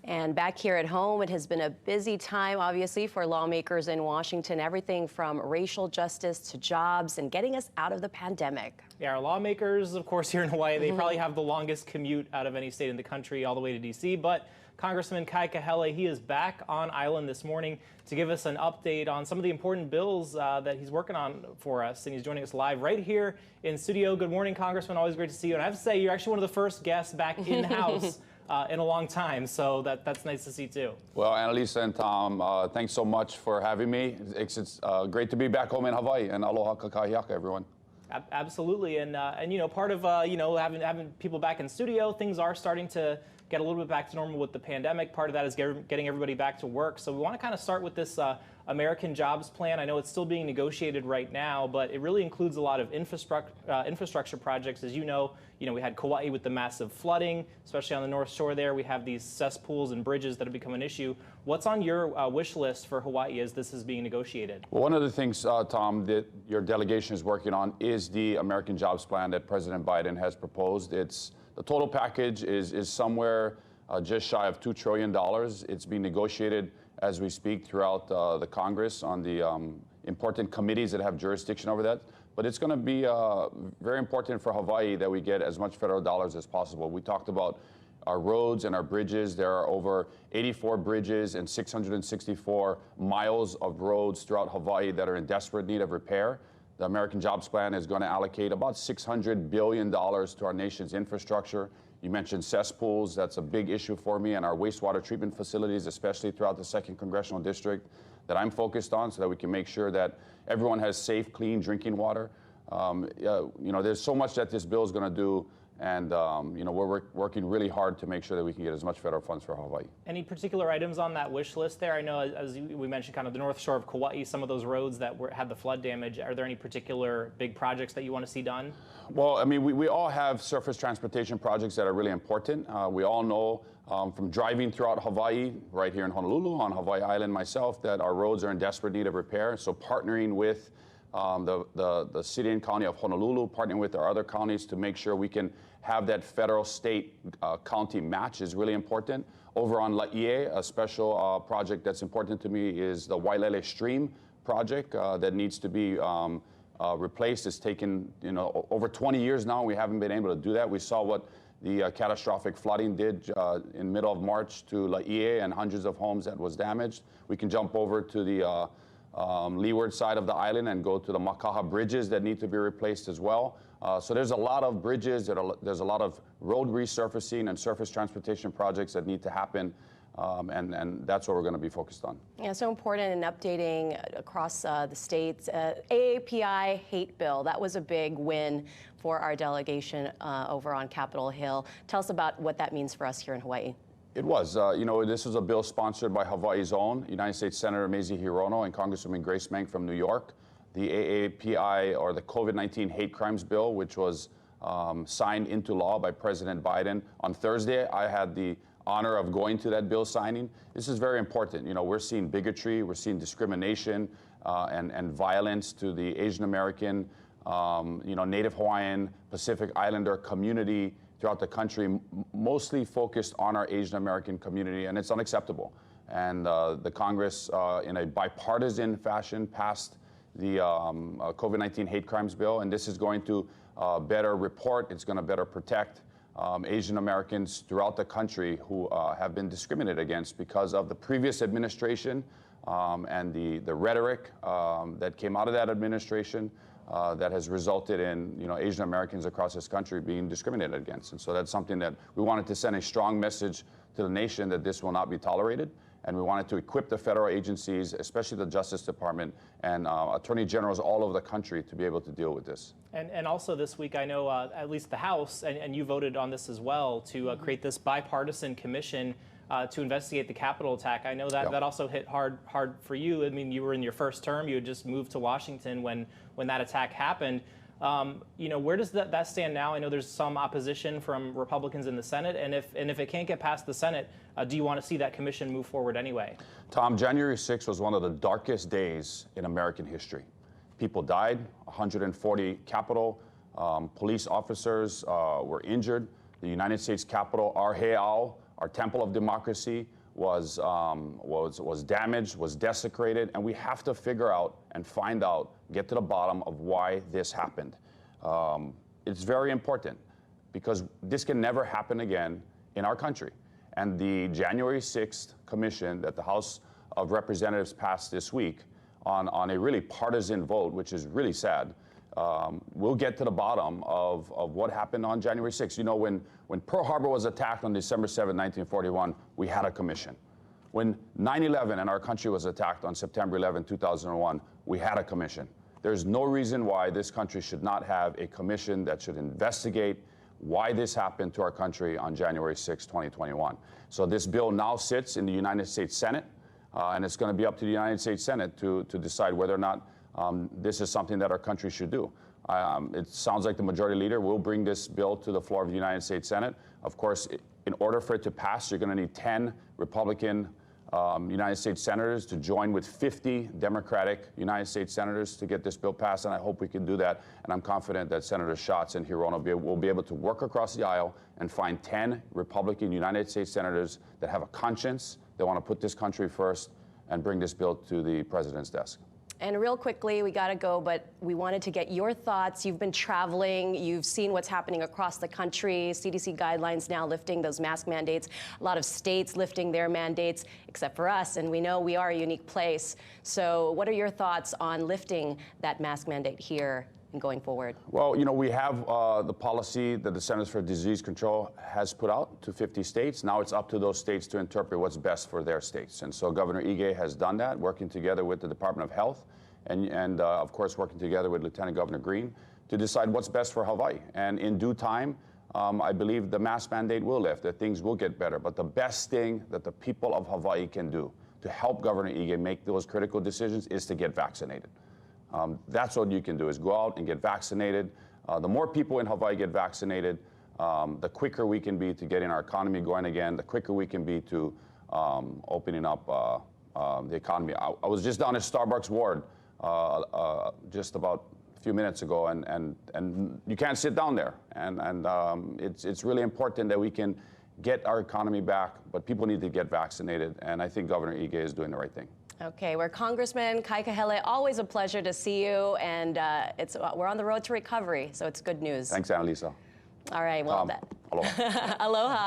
And back here at home, it has been a busy time, obviously, for lawmakers in Washington, everything from racial justice to jobs and getting us out of the pandemic. Yeah, our lawmakers, of course, here in Hawaii, they probably have the longest commute out of any state in the country all the way to D.C., but Congressman Kahele, he is back on island this morning to give us an update on some of the important bills that he's working on for us, and he's joining us live right here in studio. Good morning, Congressman. Always great to see you. And I have to say, you're actually one of the first guests back in-house in a long time, so that's nice to see, too. Well, Annalisa and Tom, thanks so much for having me. It's great to be back home in Hawaii, and aloha kakahiaka, everyone. Absolutely, and you know, part of having people back in studio, things are starting to get a little bit back to normal with the pandemic. Part of that is getting everybody back to work. So we want to kind of start with this American Jobs Plan. I know it's still being negotiated right now, but it really includes a lot of infrastructure projects. As you know, we had Kauai with the massive flooding, especially on the North Shore there. We have these cesspools and bridges that have become an issue. What's on your wish list for Hawaii as this is being negotiated? Well, one of the things, Tom, that your delegation is working on is the American Jobs Plan that President Biden has proposed. The total package is somewhere just shy of $2 trillion. It's being negotiated as we speak throughout the Congress on the important committees that have jurisdiction over that. But it's going to be very important for Hawaii that we get as much federal dollars as possible. We talked about our roads and our bridges. There are over 84 bridges and 664 miles of roads throughout Hawaii that are in desperate need of repair. The American Jobs Plan is going to allocate about $600 billion to our nation's infrastructure. You mentioned cesspools. That's a big issue for me, and our wastewater treatment facilities, especially throughout the 2nd Congressional District that I'm focused on, so that we can make sure that everyone has safe, clean drinking water. There's so much that this bill is going to do, and we're working really hard to make sure that we can get as much federal funds for Hawaii. Any particular items on that wish list there? I know, as we mentioned, kind of the North Shore of Kauai, some of those roads that had the flood damage. Are there any particular big projects that you want to see done? Well, I mean, we all have surface transportation projects that are really important. We all know from driving throughout Hawaii, right here in Honolulu, on Hawaii Island myself, that our roads are in desperate need of repair. So partnering with the city and county of Honolulu, partnering with our other counties to make sure we can have that federal, state, county match is really important. Over on Laie, a special project that's important to me is the Wailele Stream project that needs to be replaced. It's taken over 20 years now. We haven't been able to do that. We saw what the catastrophic flooding did in middle of March to Laie and hundreds of homes that was damaged. We can jump over to the leeward side of the island and go to the Makaha bridges that need to be replaced as well. So there's a lot of bridges, there's a lot of road resurfacing and surface transportation projects that need to happen, and that's what we're going to be focused on. Yeah, so important in updating across the states. AAPI hate bill, that was a big win for our delegation over on Capitol Hill. Tell us about what that means for us here in Hawaii. It was. This was a bill sponsored by Hawaii's own United States Senator Mazie Hirono and Congresswoman Grace Meng from New York. The AAPI, or the COVID-19 hate crimes bill, which was signed into law by President Biden. On Thursday, I had the honor of going to that bill signing. This is very important. We're seeing bigotry, we're seeing discrimination and violence to the Asian American, Native Hawaiian, Pacific Islander community throughout the country, mostly focused on our Asian American community, and it's unacceptable. And the Congress, in a bipartisan fashion, passed the COVID-19 hate crimes bill, and this is going to better report, it's going to better protect Asian Americans throughout the country who have been discriminated against because of the previous administration and the rhetoric that came out of that administration that has resulted in Asian Americans across this country being discriminated against. And so that's something that we wanted to send a strong message to the nation that this will not be tolerated. And we wanted to equip the federal agencies, especially the Justice Department and attorney generals all over the country to be able to deal with this. And also this week, I know at least the House, and you voted on this as well, to create this bipartisan commission to investigate the Capitol attack. I know that that also hit hard for you. I mean, you were in your first term. You had just moved to Washington when that attack happened. Where does that stand now? I know there's some opposition from Republicans in the Senate, and if it can't get past the Senate, do you want to see that commission move forward anyway? Tom, January 6th was one of the darkest days in American history. People died, 140 Capitol police officers were injured. The United States Capitol, our heiau, our temple of democracy was damaged, was desecrated, and we have to figure out and find out, get to the bottom of why this happened. It's very important because this can never happen again in our country. And the January 6th commission that the House of Representatives passed this week on a really partisan vote, which is really sad, we'll get to the bottom of what happened on January 6th. You know, when Pearl Harbor was attacked on December 7, 1941, we had a commission. When 9/11 and our country was attacked on September 11, 2001, we had a commission. There's no reason why this country should not have a commission that should investigate why this happened to our country on January 6, 2021. So this bill now sits in the United States Senate, and it's going to be up to the United States Senate to decide whether or not this is something that our country should do. It sounds like the majority leader will bring this bill to the floor of the United States Senate. Of course, in order for it to pass, you're going to need 10 Republican United States senators to join with 50 Democratic United States senators to get this bill passed, and I hope we can do that. And I'm confident that Senator Schatz and Hirono will be able to work across the aisle and find 10 Republican United States senators that have a conscience, that want to put this country first, and bring this bill to the president's desk. And real quickly, we got to go, but we wanted to get your thoughts. You've been traveling. You've seen what's happening across the country. CDC guidelines now lifting those mask mandates. A lot of states lifting their mandates, except for us. And we know we are a unique place. So what are your thoughts on lifting that mask mandate here and going forward? Well, you know, we have the policy that the Centers for Disease Control has put out to 50 states. Now it's up to those states to interpret what's best for their states. And so Governor Ige has done that, working together with the Department of Health and of course, working together with Lieutenant Governor Green to decide what's best for Hawaii. And in due time, I believe the mask mandate will lift, that things will get better. But the best thing that the people of Hawaii can do to help Governor Ige make those critical decisions is to get vaccinated. That's what you can do, is go out and get vaccinated. The more people in Hawaii get vaccinated, the quicker we can be to getting our economy going again, the quicker we can be to opening up the economy. I was just down at Starbucks Ward just about a few minutes ago, and you can't sit down there. And it's really important that we can get our economy back, but people need to get vaccinated, and I think Governor Ige is doing the right thing. Okay, we're Congressman Kahele. Always a pleasure to see you, and we're on the road to recovery, so it's good news. Thanks, Annalisa. All right, well, aloha. Aloha.